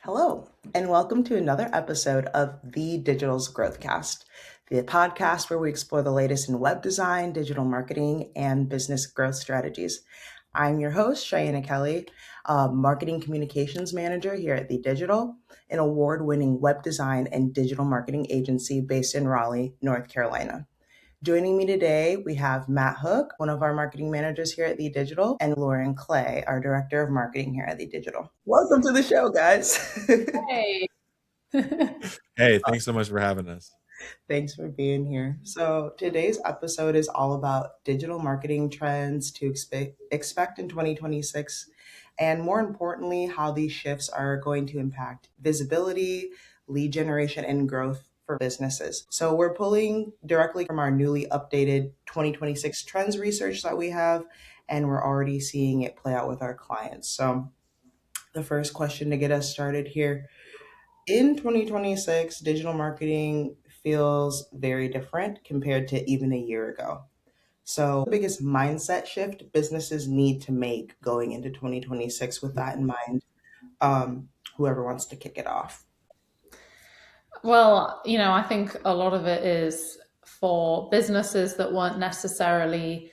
Hello, and welcome to another episode of The Digital's Growthcast, the podcast where we explore the latest in web design, digital marketing, and business growth strategies. I'm your host, Cheyenne Kelly, Marketing Communications Manager here at TheeDigital, an award-winning web design and digital marketing agency based in Raleigh, North Carolina. Joining me today, we have Matt Hook, one of our marketing managers here at TheeDigital, and Lauren Clay, our director of marketing here at TheeDigital. Welcome to the show, guys. Hey. Hey, thanks so much for having us. Thanks for being here. So, today's episode is all about digital marketing trends to expect in 2026, and more importantly, how these shifts are going to impact visibility, lead generation, and growth for businesses. So, we're pulling directly from our newly updated 2026 trends research that we have, and we're already seeing it play out with our clients. So, the first question to get us started here in 2026, digital marketing feels very different compared to even a year ago. So, the biggest mindset shift businesses need to make going into 2026 with that in mind? Whoever wants to kick it off. Well, I think a lot of it is for businesses that weren't necessarily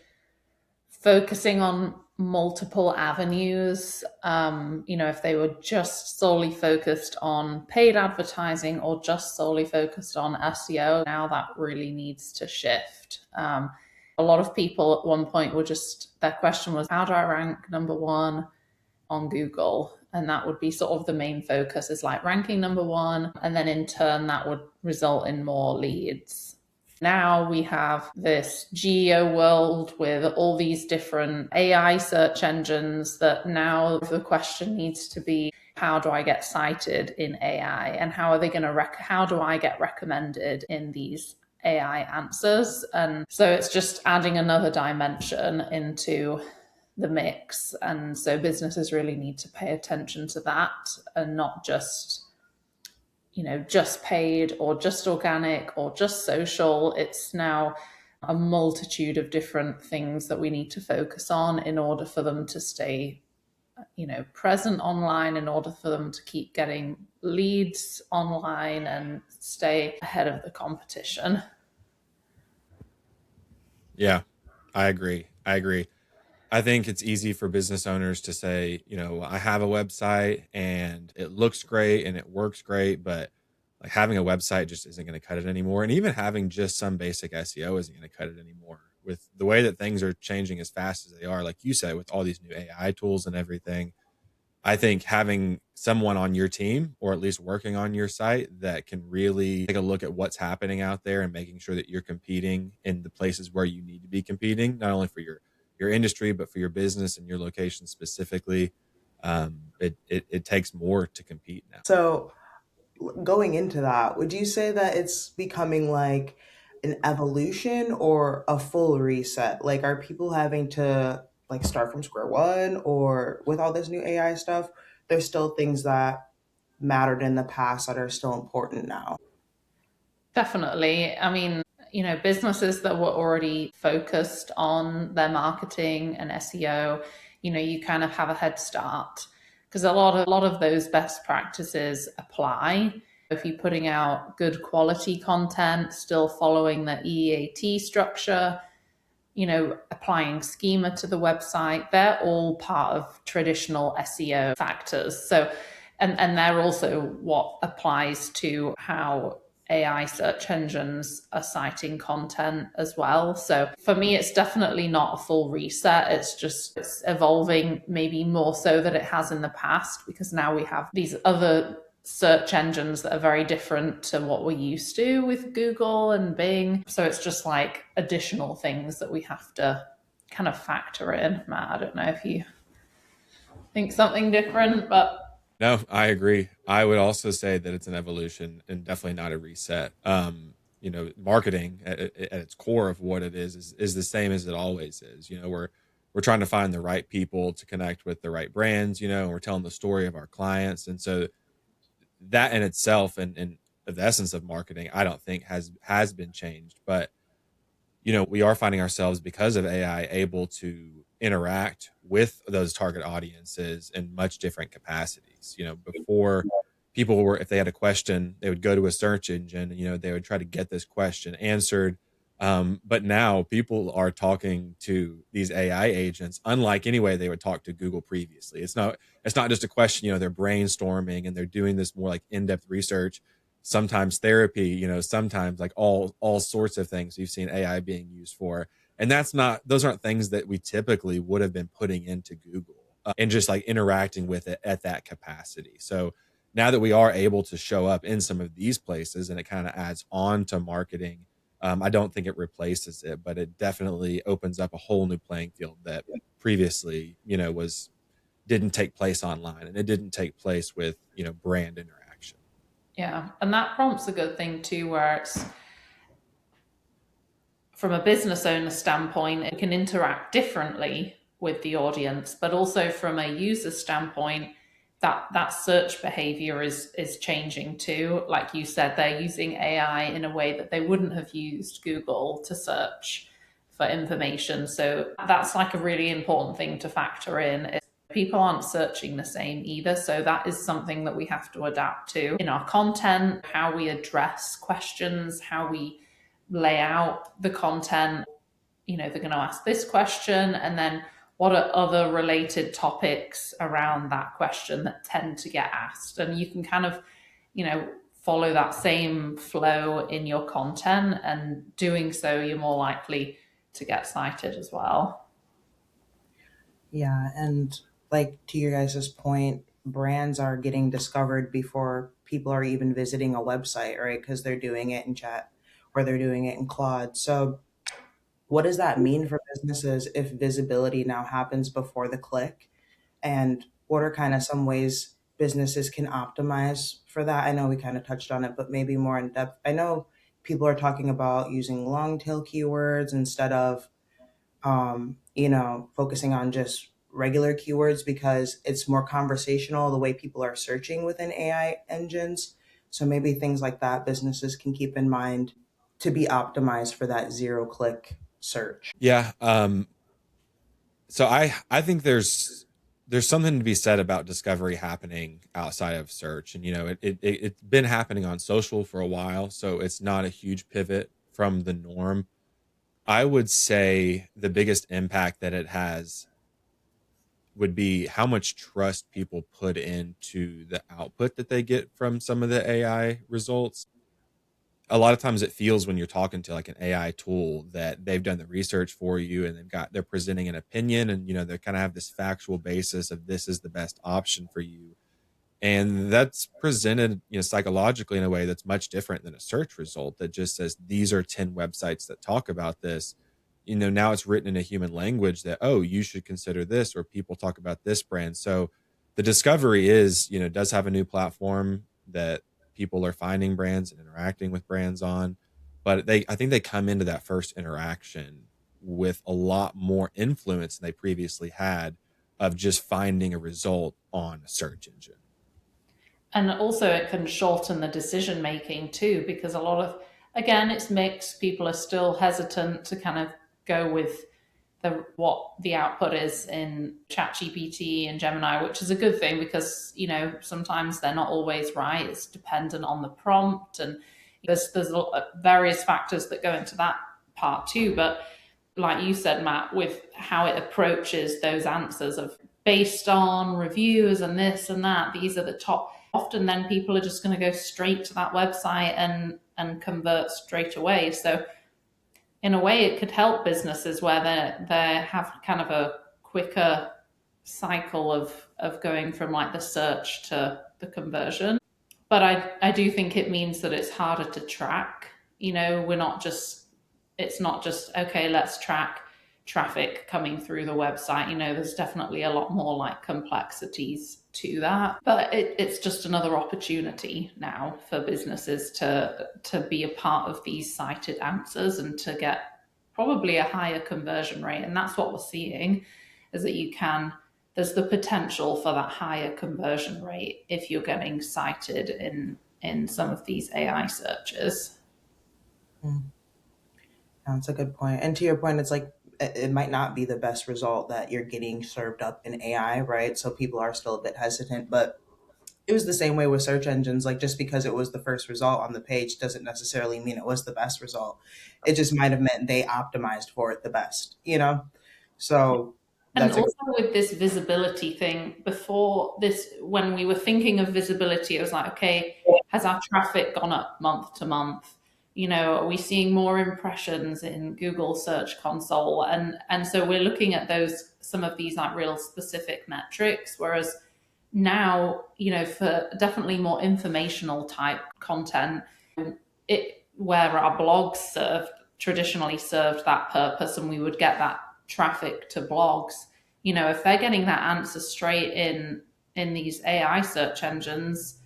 focusing on multiple avenues. If they were just solely focused on paid advertising or just solely focused on SEO, now that really needs to shift. A lot of people at one point their question was, how do I rank number one on Google? And that would be sort of the main focus, is like ranking number one. And then in turn, that would result in more leads. Now we have this geo world with all these different AI search engines that now the question needs to be, how do I get cited in AI? And how are they going to how do I get recommended in these AI answers? And so it's just adding another dimension into the mix. And so businesses really need to pay attention to that and not just paid or just organic or just social. It's now a multitude of different things that we need to focus on in order for them to stay present online, in order for them to keep getting leads online and stay ahead of the competition. Yeah, I agree. I think it's easy for business owners to say, I have a website and it looks great and it works great, but like having a website just isn't going to cut it anymore. And even having just some basic SEO isn't going to cut it anymore. With the way that things are changing as fast as they are, like you said, with all these new AI tools and everything, I think having someone on your team, or at least working on your site, that can really take a look at what's happening out there and making sure that you're competing in the places where you need to be competing, not only for your industry, but for your business and your location specifically. It takes more to compete now. So, going into that, would you say that it's becoming like an evolution or a full reset? Like, are people having to like start from square one, or with all this new AI stuff, there's still things that mattered in the past that are still important now? Definitely. I mean, businesses that were already focused on their marketing and SEO, you kind of have a head start because a lot of those best practices apply. If you're putting out good quality content, still following the EAT structure, applying schema to the website, they're all part of traditional SEO factors. So, and they're also what applies to how AI search engines are citing content as well. So for me, it's definitely not a full reset. It's evolving maybe more so than it has in the past, because now we have these other search engines that are very different to what we're used to with Google and Bing. So it's just like additional things that we have to kind of factor in. Matt, I don't know if you think something different, but No, I agree. I would also say that it's an evolution and definitely not a reset. Marketing at its core of what it is the same as it always is. We're trying to find the right people to connect with the right brands, and we're telling the story of our clients. And so that in itself and the essence of marketing, I don't think has been changed. But we are finding ourselves, because of AI, able to interact with those target audiences in much different capacities. Before people were, if they had a question, they would go to a search engine, they would try to get this question answered. But now people are talking to these AI agents unlike any way they would talk to Google previously. It's not just a question, they're brainstorming and they're doing this more like in-depth research, sometimes therapy, sometimes like all sorts of things you've seen AI being used for. And those aren't things that we typically would have been putting into Google, and just like interacting with it at that capacity. So now that we are able to show up in some of these places, and it kind of adds on to marketing, I don't think it replaces it, but it definitely opens up a whole new playing field that previously, was didn't take place online, and it didn't take place with, brand interaction. Yeah, and that prompts a good thing too, where it's from a business owner standpoint, it can interact differently with the audience, but also from a user standpoint, that search behavior is changing too. Like you said, they're using AI in a way that they wouldn't have used Google to search for information. So that's like a really important thing to factor in. People aren't searching the same either. So that is something that we have to adapt to in our content, how we address questions, how we lay out the content. They're going to ask this question, and then what are other related topics around that question that tend to get asked? And you can kind of, follow that same flow in your content, and doing so, you're more likely to get cited as well. Yeah, and like to your guys' point, brands are getting discovered before people are even visiting a website, right? Because they're doing it in chat or they're doing it in Claude. So, what does that mean for businesses if visibility now happens before the click? And what are kind of some ways businesses can optimize for that? I know we kind of touched on it, but maybe more in depth. I know people are talking about using long tail keywords instead of focusing on just regular keywords because it's more conversational the way people are searching within AI engines. So maybe things like that businesses can keep in mind to be optimized for that zero click search. Yeah. So I think there's something to be said about discovery happening outside of search, and it's been happening on social for a while, so it's not a huge pivot from the norm. I would say the biggest impact that it has would be how much trust people put into the output that they get from some of the AI results. A lot of times it feels, when you're talking to like an AI tool, that they've done the research for you, and they're presenting an opinion, and they kind of have this factual basis of this is the best option for you. And that's presented, psychologically in a way that's much different than a search result that just says these are 10 websites that talk about this. Now it's written in a human language that, oh, you should consider this, or people talk about this brand. So the discovery does have a new platform that people are finding brands and interacting with brands on. But I think they come into that first interaction with a lot more influence than they previously had, of just finding a result on a search engine. And also it can shorten the decision making too, because a lot of, again, it's mixed. People are still hesitant to kind of go with what the output is in ChatGPT and Gemini, which is a good thing because sometimes they're not always right. It's dependent on the prompt, and there's various factors that go into that part too. But like you said, Matt, with how it approaches those answers of based on reviews and this and that, these are the top. Often, then people are just going to go straight to that website and convert straight away. So in a way, it could help businesses where they have kind of a quicker cycle of going from like the search to the conversion. But I do think it means that it's harder to track. We're not just, it's not just, okay, let's track traffic coming through the website. There's definitely a lot more like complexities to that. But it's just another opportunity now for businesses to be a part of these cited answers and to get probably a higher conversion rate. And that's what we're seeing, is that there's the potential for that higher conversion rate if you're getting cited in some of these AI searches. Mm, that's a good point. And to your point, it's like it might not be the best result that you're getting served up in AI, right? So people are still a bit hesitant, but it was the same way with search engines. Like, just because it was the first result on the page doesn't necessarily mean it was the best result. It just might have meant they optimized for it the best, you know? So And that's a also with this visibility thing, before this, when we were thinking of visibility, it was like, okay, has our traffic gone up month to month? You know, are we seeing more impressions in Google Search Console? And so we're looking at those, some of these like real specific metrics. Whereas now, you know, for definitely more informational type content, it where our blogs traditionally served that purpose, and we would get that traffic to blogs. You know, if they're getting that answer straight in these AI search engines,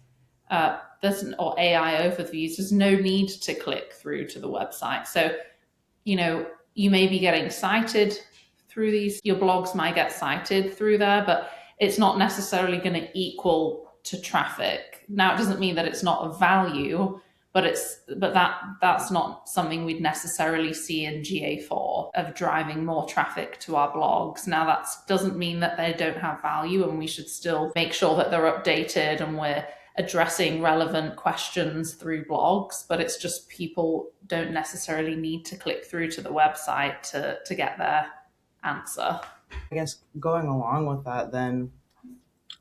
there's or AI overviews, there's no need to click through to the website. So, you know, you may be getting cited through these, your blogs might get cited through there, but it's not necessarily going to equal to traffic. Now, it doesn't mean that it's not of value, but that's not something we'd necessarily see in GA4 of driving more traffic to our blogs. Now, that doesn't mean that they don't have value, and we should still make sure that they're updated and we're addressing relevant questions through blogs, but it's just people don't necessarily need to click through to the website to get their answer. I guess going along with that, then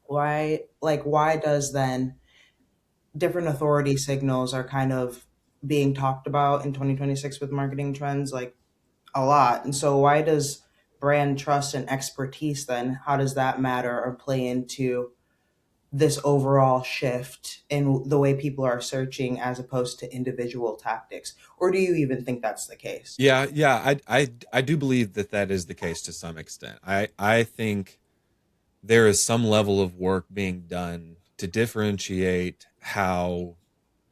why does then different authority signals are kind of being talked about in 2026 with marketing trends, like a lot. And so why does brand trust and expertise then, how does that matter or play into this overall shift in the way people are searching as opposed to individual tactics? Or do you even think that's the case? Yeah, I do believe that that is the case to some extent. I think there is some level of work being done to differentiate how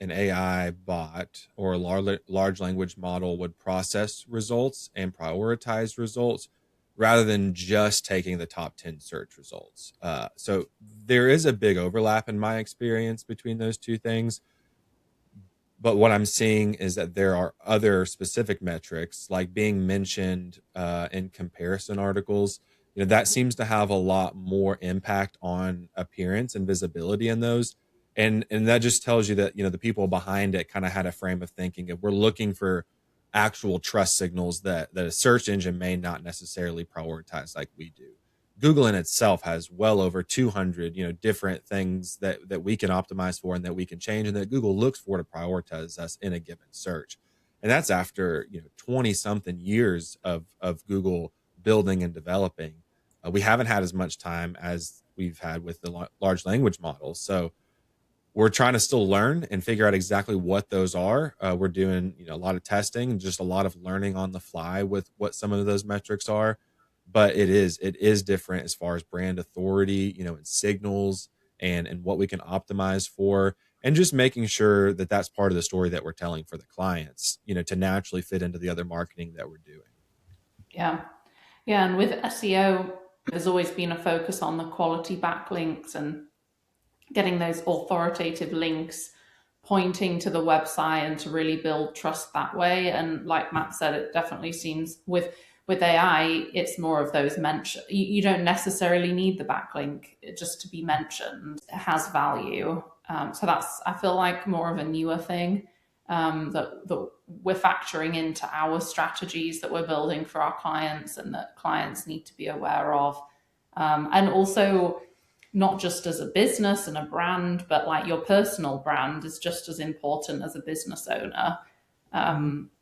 an AI bot or a large language model would process results and prioritize results rather than just taking the top 10 search results. So there is a big overlap in my experience between those two things. But what I'm seeing is that there are other specific metrics like being mentioned in comparison articles. You know, that seems to have a lot more impact on appearance and visibility in those. And that just tells you that, you know, the people behind it kind of had a frame of thinking of we're looking for actual trust signals that a search engine may not necessarily prioritize like we do. Google in itself has well over 200, you know, different things that we can optimize for and that we can change and that Google looks for to prioritize us in a given search. And that's after, you know, 20 something years of Google building and developing. We haven't had as much time as we've had with the large language models. So we're trying to still learn and figure out exactly what those are. We're doing, you know, a lot of testing and just a lot of learning on the fly with what some of those metrics are. But it is different as far as brand authority, you know, and signals and what we can optimize for, and just making sure that that's part of the story that we're telling for the clients, you know, to naturally fit into the other marketing that we're doing. Yeah. Yeah. And with SEO, there's always been a focus on the quality backlinks and getting those authoritative links pointing to the website and to really build trust that way. And like Matt said, it definitely seems with AI, it's more of those mention. You don't necessarily need the backlink just to be mentioned. It has value. So that's, I feel like, more of a newer thing that we're factoring into our strategies that we're building for our clients and that clients need to be aware of. And also, not just as a business and a brand, but like your personal brand is just as important as a business owner.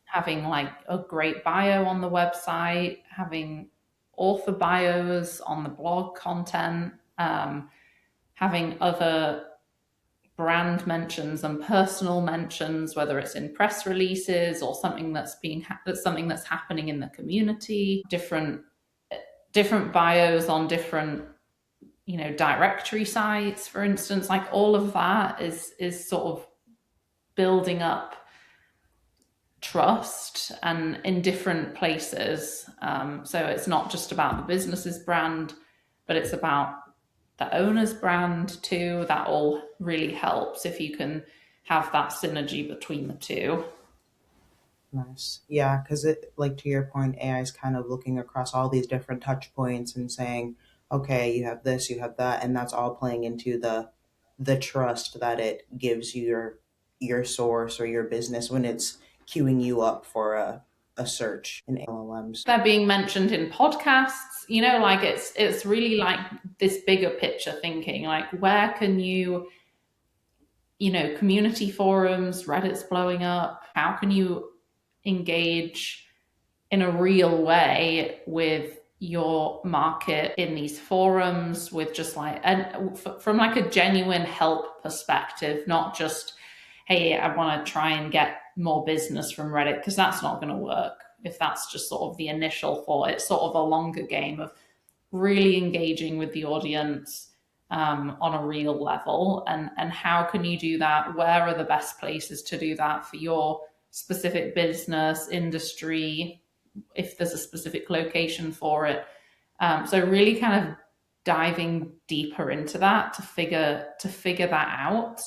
Having like a great bio on the website, having author bios on the blog content, having other brand mentions and personal mentions, whether it's in press releases or something that's something that's happening in the community, different bios on different, you know, directory sites, for instance. Like all of that is sort of building up trust and in different places. So it's not just about the business's brand, but it's about the owner's brand too. That all really helps if you can have that synergy between the two. Nice. Yeah, because it, like to your point, AI is kind of looking across all these different touch points and saying, okay, you have this, you have that, and that's all playing into the trust that it gives your source or your business when it's queuing you up for a search in LLMs. They're being mentioned in podcasts, you know, like it's really like this bigger picture thinking, like where can you, you know, community forums, Reddit's blowing up, how can you engage in a real way with your market in these forums, with just like, and from like a genuine help perspective, not just, hey, I want to try and get more business from Reddit, because that's not going to work if that's just sort of the initial thought. It's sort of a longer game of really engaging with the audience on a real level, and how can you do that, where are the best places to do that for your specific business industry, if there's a specific location for it. So really kind of diving deeper into that to figure that out.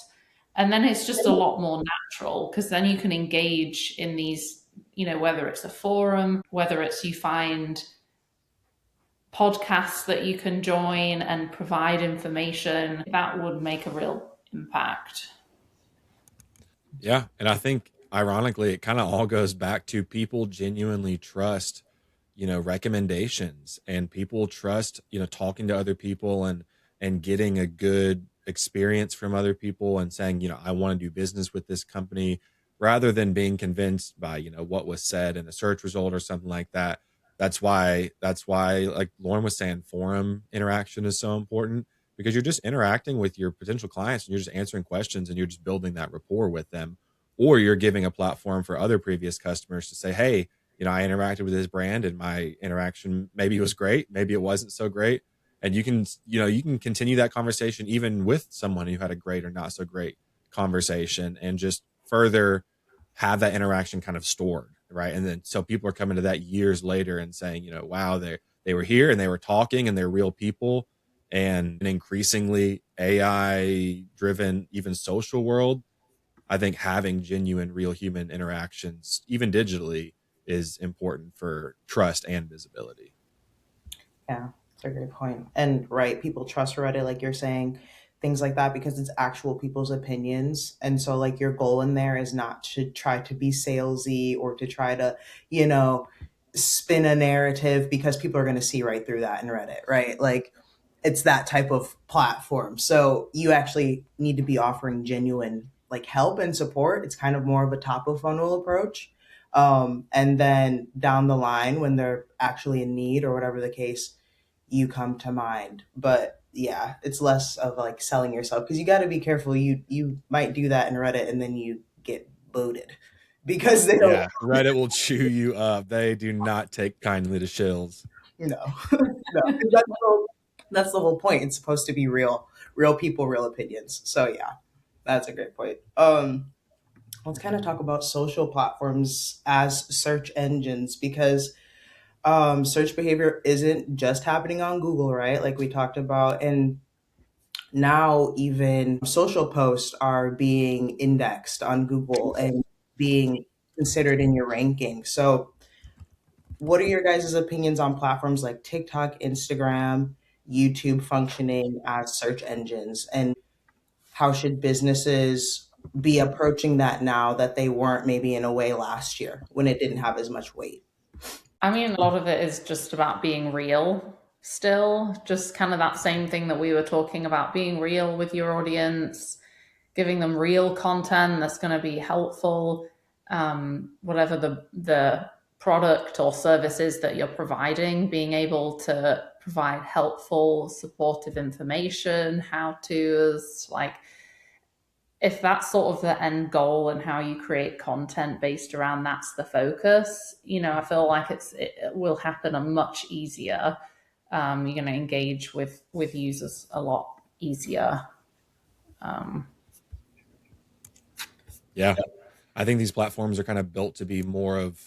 And then it's just a lot more natural, because then you can engage in these, you know, whether it's a forum, whether it's you find podcasts that you can join and provide information, that would make a real impact. Yeah. And I think ironically, it kind of all goes back to people genuinely trust, recommendations, and people trust, talking to other people and getting a good experience from other people and saying, I want to do business with this company, rather than being convinced by, what was said in a search result or something like that. That's why, like Lauren was saying, forum interaction is so important, because you're just interacting with your potential clients and you're just answering questions and you're just building that rapport with them. Or you're giving a platform for other previous customers to say, hey, I interacted with this brand and my interaction maybe was great, maybe it wasn't so great. And you can continue that conversation even with someone who had a great or not so great conversation, and just further have that interaction kind of stored, right? And then so people are coming to that years later and saying, wow, they were here and they were talking and they're real people. And an increasingly AI driven, even social world, I think having genuine, real human interactions, even digitally, is important for trust and visibility. Yeah, that's a great point. And right, people trust Reddit, like you're saying, things like that, because it's actual people's opinions. And so, like, your goal in there is not to try to be salesy or to try to, you know, spin a narrative, because people are going to see right through that in Reddit, right? Like, it's that type of platform. So you actually need to be offering genuine like help and support. It's kind of more of a top of funnel approach. And then down the line, when they're actually in need or whatever the case, you come to mind. But yeah, it's less of like selling yourself, because you got to be careful. You might do that in Reddit and then you get booted because they don't. Yeah, Reddit will chew you up. They do not take kindly to shills. No, no. That's the whole point. It's supposed to be real people, real opinions. So yeah, that's a great point. Let's kind of talk about social platforms as search engines, because search behavior isn't just happening on Google, right? Like we talked about. And now even social posts are being indexed on Google and being considered in your ranking. So, what are your guys' opinions on platforms like TikTok, Instagram, YouTube functioning as search engines? And how should businesses be approaching that now that they weren't maybe in a way last year when it didn't have as much weight? I mean, a lot of it is just about being real still, just kind of that same thing that we were talking about, being real with your audience, giving them real content that's going to be helpful, whatever the product or services that you're providing, being able to provide helpful, supportive information, how to's, like if that's sort of the end goal and how you create content based around that's the focus, I feel like it will happen a much easier. You're going to engage with users a lot easier. um, Yeah, I think these platforms are kind of built to be more of,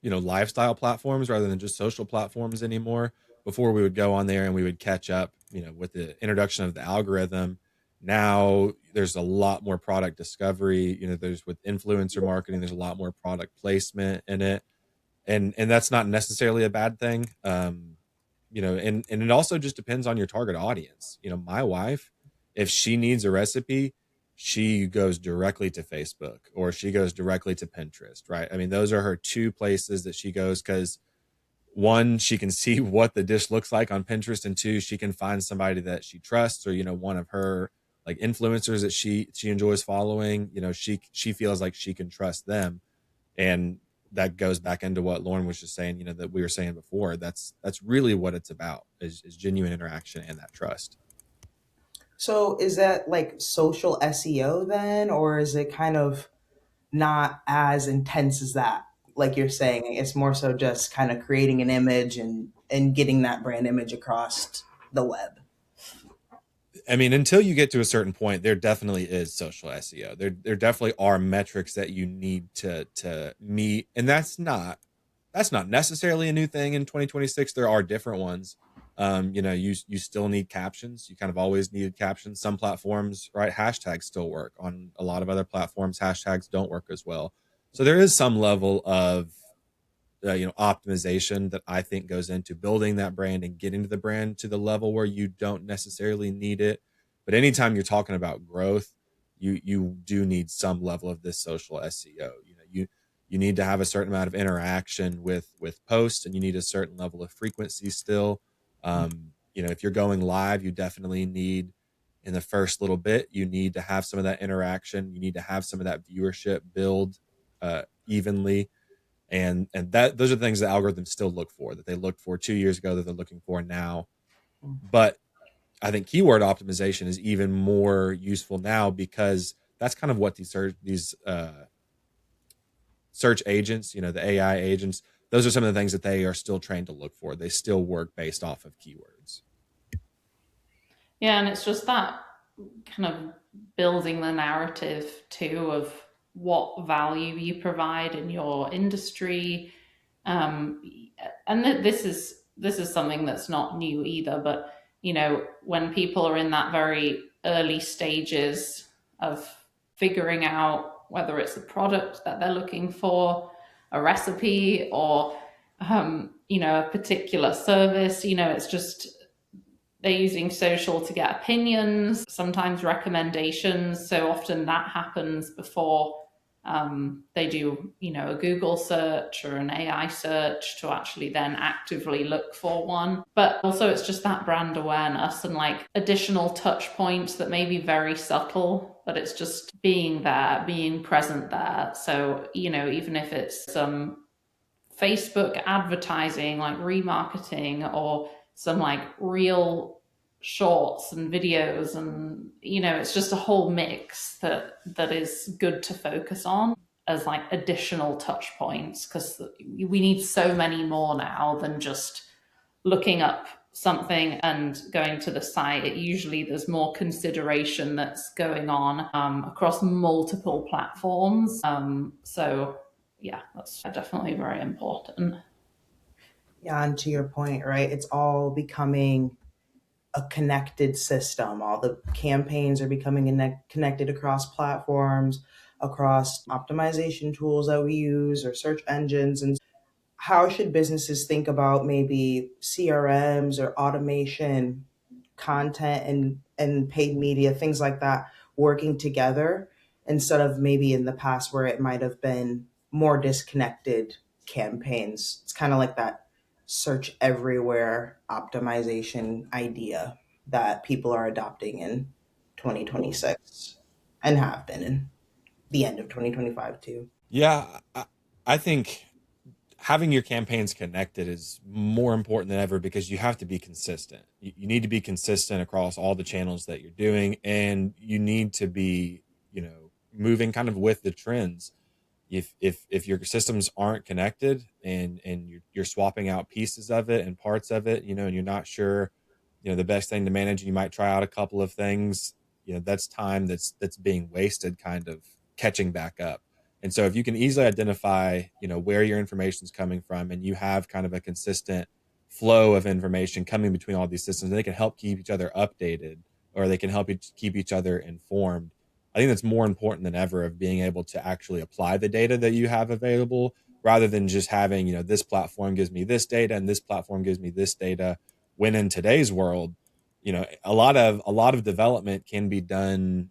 lifestyle platforms rather than just social platforms anymore. Before, we would go on there and we would catch up, with the introduction of the algorithm. Now there's a lot more product discovery. There's, with influencer marketing, there's a lot more product placement in it, and that's not necessarily a bad thing. And it also just depends on your target audience. My wife if she needs a recipe, she goes directly to Facebook or she goes directly to Pinterest, right? I mean, those are her two places that she goes because one, she can see what the dish looks like on Pinterest, and two, she can find somebody that she trusts or, one of her like influencers that she enjoys following. She feels like she can trust them. And that goes back into what Lauren was just saying, that we were saying before. That's really what it's about is genuine interaction and that trust. So is that like social SEO then, or is it kind of not as intense as that? Like you're saying, it's more so just kind of creating an image and getting that brand image across the web. I mean, until you get to a certain point, there definitely is social SEO. There definitely are metrics that you need to meet, and that's not necessarily a new thing in 2026. There are different ones. You still need captions. You kind of always needed captions. Some platforms, right? Hashtags still work. On a lot of other platforms, hashtags don't work as well. So there is some level of optimization that I think goes into building that brand and getting to the brand to the level where you don't necessarily need it. But anytime you're talking about growth, you do need some level of this social SEO. You need to have a certain amount of interaction with posts, and you need a certain level of frequency still. If you're going live, you definitely need, in the first little bit, you need to have some of that interaction. You need to have some of that viewership build evenly, and that those are the things that algorithms still look for, that they looked for 2 years ago, that they're looking for now. But I think keyword optimization is even more useful now, because that's kind of what these search agents, the AI agents, those are some of the things that they are still trained to look for. They still work based off of keywords. Yeah, and it's just that kind of building the narrative too of what value you provide in your industry. Um, and this is something that's not new either, but when people are in that very early stages of figuring out whether it's a product that they're looking for, a recipe, or a particular service, it's just they're using social to get opinions, sometimes recommendations. So often that happens before they do, a Google search or an AI search to actually then actively look for one. But also, it's just that brand awareness and like additional touch points that may be very subtle, but it's just being there, being present there. So, even if it's some Facebook advertising, like remarketing, or some like real shorts and videos, and it's just a whole mix that is good to focus on as like additional touch points, because we need so many more now than just looking up something and going to the site. Usually there's more consideration that's going on across multiple platforms. So yeah, that's definitely very important. Yeah, and to your point, right? It's all becoming a connected system. All the campaigns are becoming connected across platforms, across optimization tools that we use or search engines. And how should businesses think about maybe CRMs or automation, content and paid media, things like that, working together instead of maybe in the past where it might have been more disconnected campaigns? It's kind of like that search everywhere optimization idea that people are adopting in 2026 and have been in the end of 2025 too. Yeah, I think having your campaigns connected is more important than ever, because you have to be consistent. You need to be consistent across all the channels that you're doing, and you need to be, moving kind of with the trends. If your systems aren't connected, and you're swapping out pieces of it and parts of it, and you're not sure, the best thing to manage, and you might try out a couple of things, that's time that's being wasted kind of catching back up. And so if you can easily identify, where your information is coming from, and you have kind of a consistent flow of information coming between all these systems, and they can help keep each other updated, or they can help you keep each other informed. I think that's more important than ever, of being able to actually apply the data that you have available, rather than just having, this platform gives me this data and this platform gives me this data. When in today's world, a lot of development can be done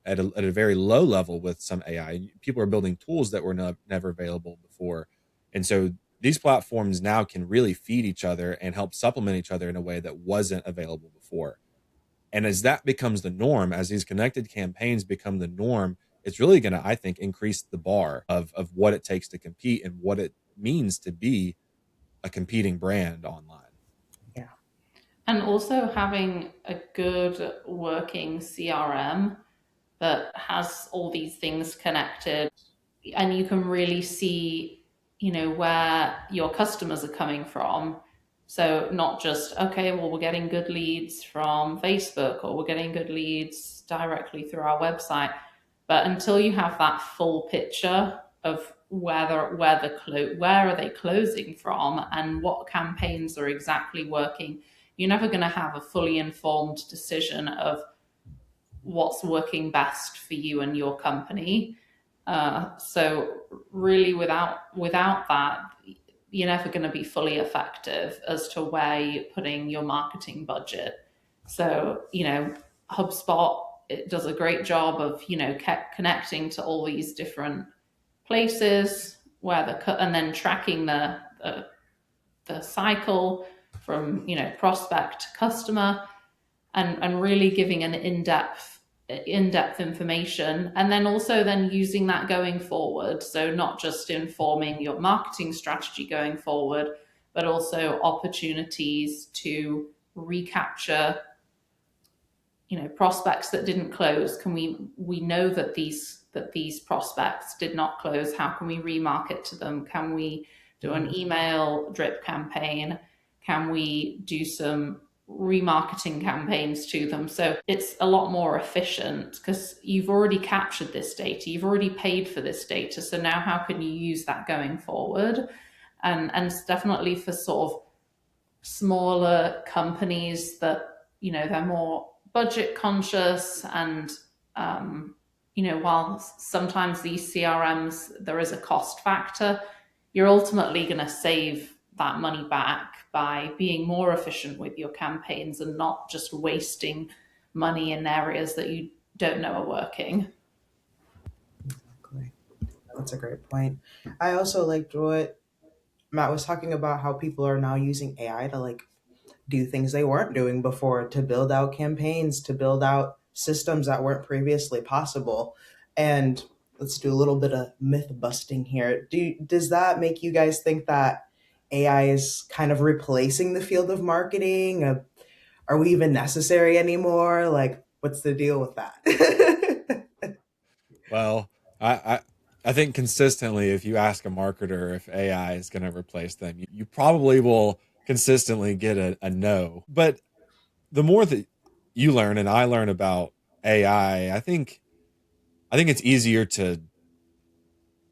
at a very low level with some AI. People are building tools that were never available before, and so these platforms now can really feed each other and help supplement each other in a way that wasn't available before. And as that becomes the norm, as these connected campaigns become the norm, it's really going to, I think, increase the bar of what it takes to compete and what it means to be a competing brand online. Yeah. And also having a good working CRM that has all these things connected, and you can really see, where your customers are coming from. So not just, okay, well, we're getting good leads from Facebook, or we're getting good leads directly through our website, but until you have that full picture of where are they closing from and what campaigns are exactly working, you're never going to have a fully informed decision of what's working best for you and your company. So really, without that, you're never going to be fully effective as to where you're putting your marketing budget. So HubSpot, it does a great job of kept connecting to all these different places where and then tracking the cycle from prospect to customer, and really giving an in-depth information, and then also then using that going forward. So not just informing your marketing strategy going forward, but also opportunities to recapture prospects that didn't close. Can we know that these prospects did not close? How can we remarket to them? Can we do an email drip campaign? Can we do some remarketing campaigns to them? So it's a lot more efficient because you've already captured this data, you've already paid for this data. So now how can you use that going forward? And it's definitely for sort of smaller companies that they're more budget conscious, and while sometimes these CRMs, there is a cost factor, you're ultimately going to save that money back by being more efficient with your campaigns and not just wasting money in areas that you don't know are working. Exactly. That's a great point. I also liked what Matt was talking about, how people are now using AI to like do things they weren't doing before, to build out campaigns, to build out systems that weren't previously possible. And let's do a little bit of myth busting here. Does that make you guys think that AI is kind of replacing the field of marketing? Are we even necessary anymore? Like, what's the deal with that? Well, I think consistently, if you ask a marketer if AI is going to replace them, you probably will consistently get a no. But the more that you learn and I learn about AI, I think it's easier to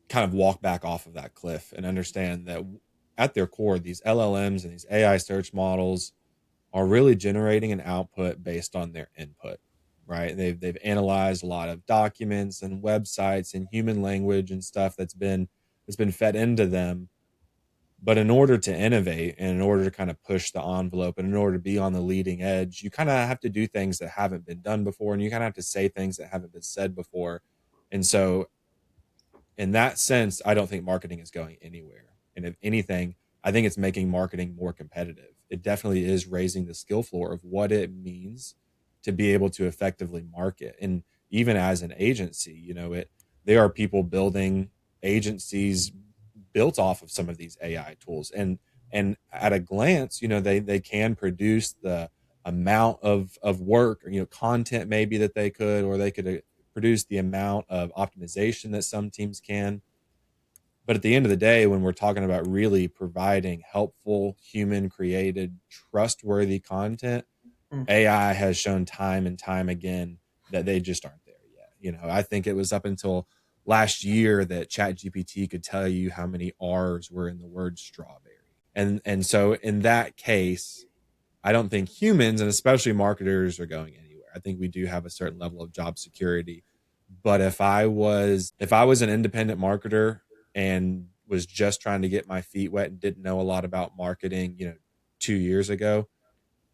kind of walk back off of that cliff and understand that at their core, these LLMs and these AI search models are really generating an output based on their input, right? They've analyzed a lot of documents and websites and human language and stuff that's been fed into them. But in order to innovate and in order to kind of push the envelope and in order to be on the leading edge, you kind of have to do things that haven't been done before, and you kind of have to say things that haven't been said before. And so in that sense, I don't think marketing is going anywhere. And if anything, I think it's making marketing more competitive. It definitely is raising the skill floor of what it means to be able to effectively market. And even as an agency, there are people building agencies built off of some of these AI tools. And at a glance, they can produce the amount of work or content maybe that they could, or they could produce the amount of optimization that some teams can. But at the end of the day, when we're talking about really providing helpful, human created, trustworthy content, Mm. AI has shown time and time again that they just aren't there yet. I think it was up until last year that ChatGPT could tell you how many R's were in the word strawberry. And so in that case, I don't think humans and especially marketers are going anywhere. I think we do have a certain level of job security. But if I was an independent marketer and was just trying to get my feet wet and didn't know a lot about marketing, 2 years ago,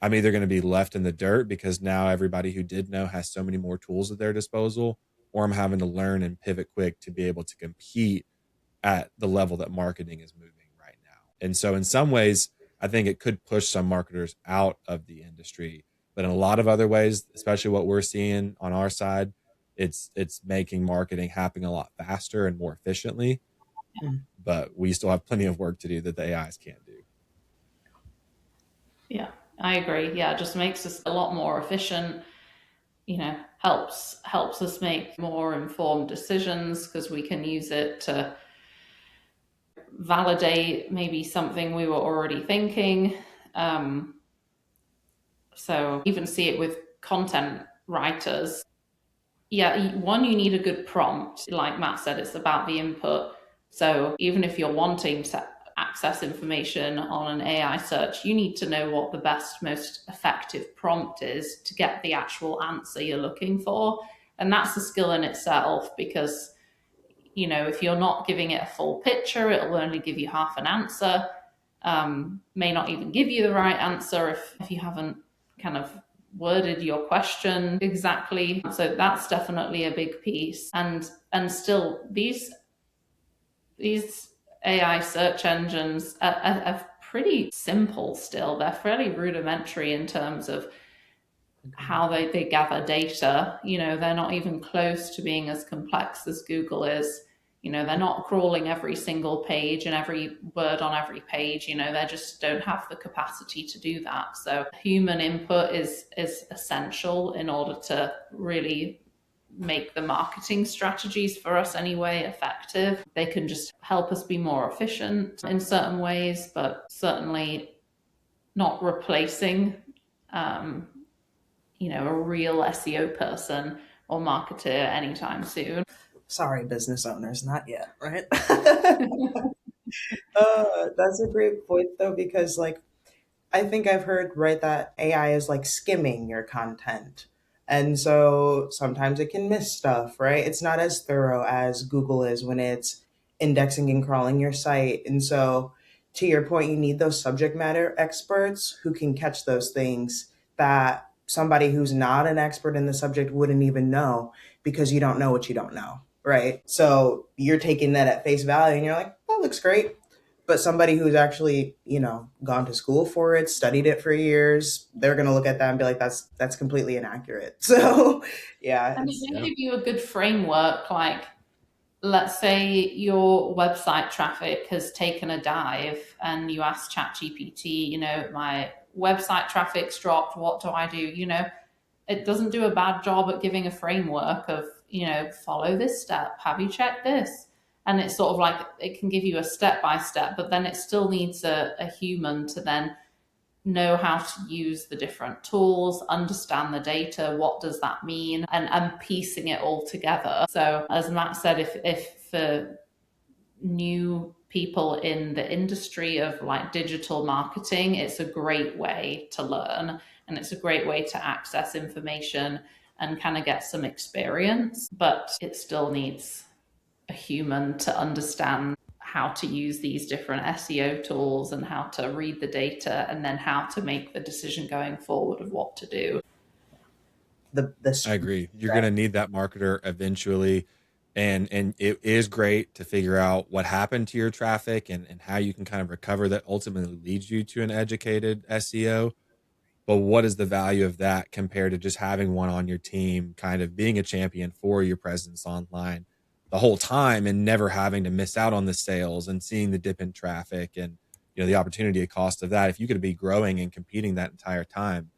I'm either going to be left in the dirt because now everybody who did know has so many more tools at their disposal, or I'm having to learn and pivot quick to be able to compete at the level that marketing is moving right now. And so, in some ways, I think it could push some marketers out of the industry. But in a lot of other ways, especially what we're seeing on our side, it's making marketing happen a lot faster and more efficiently. Mm. But we still have plenty of work to do that the AIs can't do. Yeah, I agree. Yeah, it just makes us a lot more efficient. Helps us make more informed decisions because we can use it to validate maybe something we were already thinking. Um, so even see it with content writers. Yeah, one, you need a good prompt. Like Matt said, it's about the input. So even if you're wanting to access information on an AI search, you need to know what the best, most effective prompt is to get the actual answer you're looking for. And that's a skill in itself because, if you're not giving it a full picture, it'll only give you half an answer, may not even give you the right answer if you haven't kind of worded your question exactly. So that's definitely a big piece. And still, these AI search engines are pretty simple still. They're fairly rudimentary in terms of Agreed. how they gather data. They're not even close to being as complex as Google is. They're not crawling every single page and every word on every page. They just don't have the capacity to do that. So human input is essential in order to really make the marketing strategies for us anyway effective. They can just help us be more efficient in certain ways, but certainly not replacing um, a real SEO person or marketer anytime soon. Sorry, business owners, not yet, right? That's a great point though, because like I think I've heard right that AI is like skimming your content. And so sometimes it can miss stuff, right? It's not as thorough as Google is when it's indexing and crawling your site. And so to your point, you need those subject matter experts who can catch those things that somebody who's not an expert in the subject wouldn't even know because you don't know what you don't know, right? So you're taking that at face value and you're like, that looks great, but somebody who's actually gone to school for it, studied it for years, they're going to look at that and be like, that's completely inaccurate. So yeah, And it it's may Yeah. give you a good framework, like let's say your website traffic has taken a dive and you ask ChatGPT, my website traffic's dropped, what do I do? It doesn't do a bad job at giving a framework of, follow this step, have you checked this? And it's sort of like it can give you a step by step, but then it still needs a human to then know how to use the different tools, understand the data, what does that mean, and piecing it all together. So as Matt said, if for new people in the industry of like digital marketing, it's a great way to learn and it's a great way to access information and kind of get some experience, but it still needs a human to understand how to use these different SEO tools and how to read the data and then how to make the decision going forward of what to do. the I agree. You're going to need that marketer eventually. And it is great to figure out what happened to your traffic and how you can kind of recover that ultimately leads you to an educated SEO. But what is the value of that compared to just having one on your team, kind of being a champion for your presence online the whole time and never having to miss out on the sales and seeing the dip in traffic and the opportunity cost of that? If you could be growing and competing that entire time,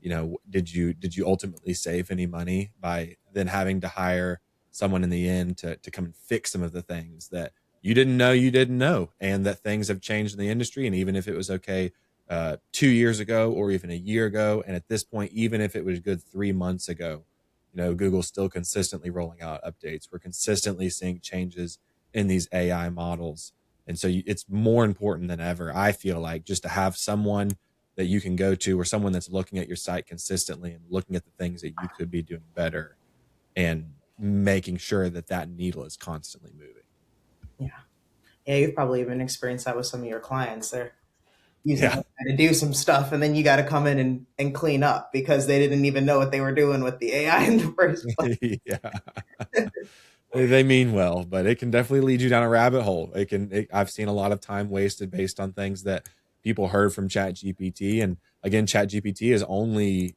did you ultimately save any money by then having to hire someone in the end to come and fix some of the things that you didn't know and that things have changed in the industry? And even if it was okay 2 years ago or even a year ago, and at this point, even if it was good 3 months ago, Google's still consistently rolling out updates. We're consistently seeing changes in these AI models. And so it's more important than ever, I feel like, just to have someone that you can go to or someone that's looking at your site consistently and looking at the things that you could be doing better and making sure that that needle is constantly moving. Yeah, yeah, you've probably even experienced that with some of your clients there. using Yeah. AI to do some stuff, and then you got to come in and clean up because they didn't even know what they were doing with the AI in the first place. Yeah. They mean well, but it can definitely lead you down a rabbit hole. I've seen a lot of time wasted based on things that people heard from Chat GPT. And again, Chat GPT is only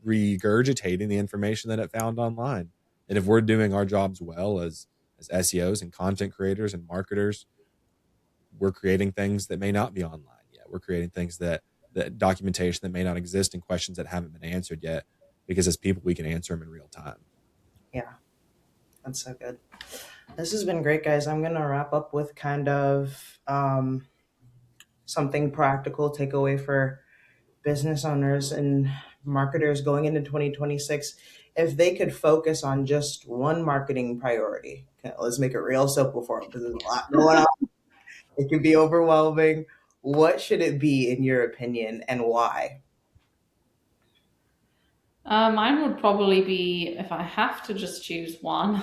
regurgitating the information that it found online. And if we're doing our jobs well as SEOs and content creators and marketers, we're creating things that may not be online yet. We're creating things that documentation that may not exist and questions that haven't been answered yet, because as people we can answer them in real time. Yeah, that's so good. This has been great, guys. I'm gonna wrap up with kind of something practical takeaway for business owners and marketers going into 2026. If they could focus on just one marketing priority, okay, let's make it real simple for them because there's a lot going on. It can be overwhelming. What should it be, in your opinion, and why? Mine would probably be, if I have to just choose one,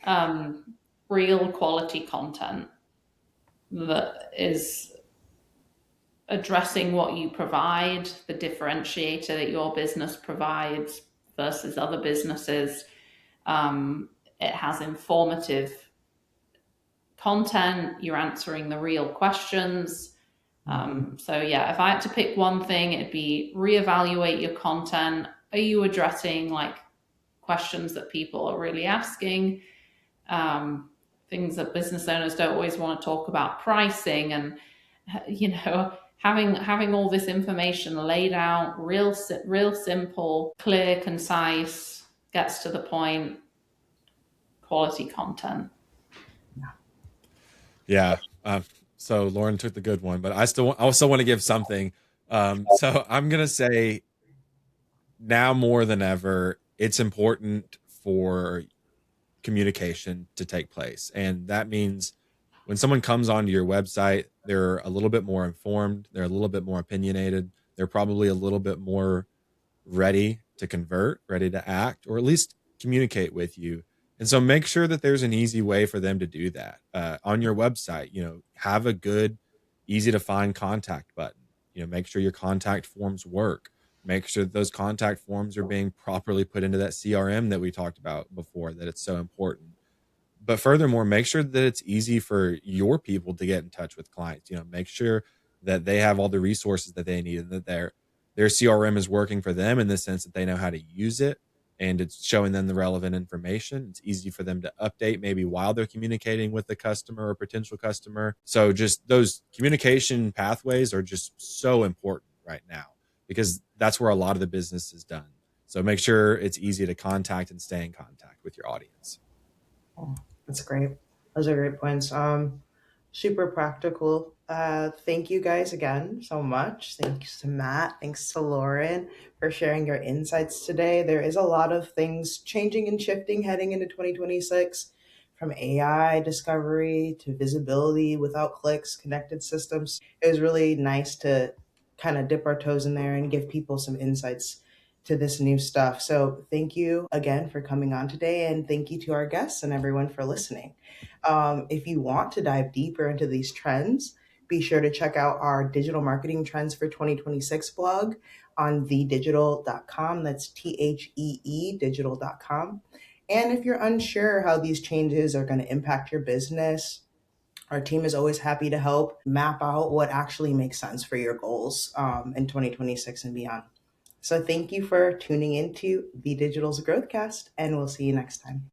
um, real quality content that is addressing what you provide, the differentiator that your business provides versus other businesses. It has informative content, you're answering the real questions. So, yeah, if I had to pick one thing, it'd be reevaluate your content. Are you addressing like questions that people are really asking? Things that business owners don't always want to talk about, pricing, and having all this information laid out, real simple, clear, concise, gets to the point, quality content. Yeah. So Lauren took the good one, but I also want to give something. So I'm gonna say now more than ever, it's important for communication to take place, and that means when someone comes onto your website, they're a little bit more informed, they're a little bit more opinionated, they're probably a little bit more ready to convert, ready to act, or at least communicate with you. And so make sure that there's an easy way for them to do that. On your website, have a good, easy to find contact button. Make sure your contact forms work. Make sure that those contact forms are being properly put into that CRM that we talked about before, that it's so important. But furthermore, make sure that it's easy for your people to get in touch with clients. Make sure that they have all the resources that they need, and that their CRM is working for them in the sense that they know how to use it, and it's showing them the relevant information. It's easy for them to update maybe while they're communicating with the customer or potential customer. So just those communication pathways are just so important right now, because that's where a lot of the business is done. So make sure it's easy to contact and stay in contact with your audience. Oh, that's great. Those are great points. Super practical. Thank you guys again so much. Thanks to Matt. Thanks to Lauren for sharing your insights today. There is a lot of things changing and shifting heading into 2026, from AI discovery to visibility without clicks, connected systems. It was really nice to kind of dip our toes in there and give people some insights to this new stuff. So, thank you again for coming on today, and thank you to our guests and everyone for listening. If you want to dive deeper into these trends, be sure to check out our digital marketing trends for 2026 blog on TheeDigital.com. That's THEE digital.com. And if you're unsure how these changes are going to impact your business, our team is always happy to help map out what actually makes sense for your goals in 2026 and beyond. So thank you for tuning into The Digital's Growthcast, and we'll see you next time.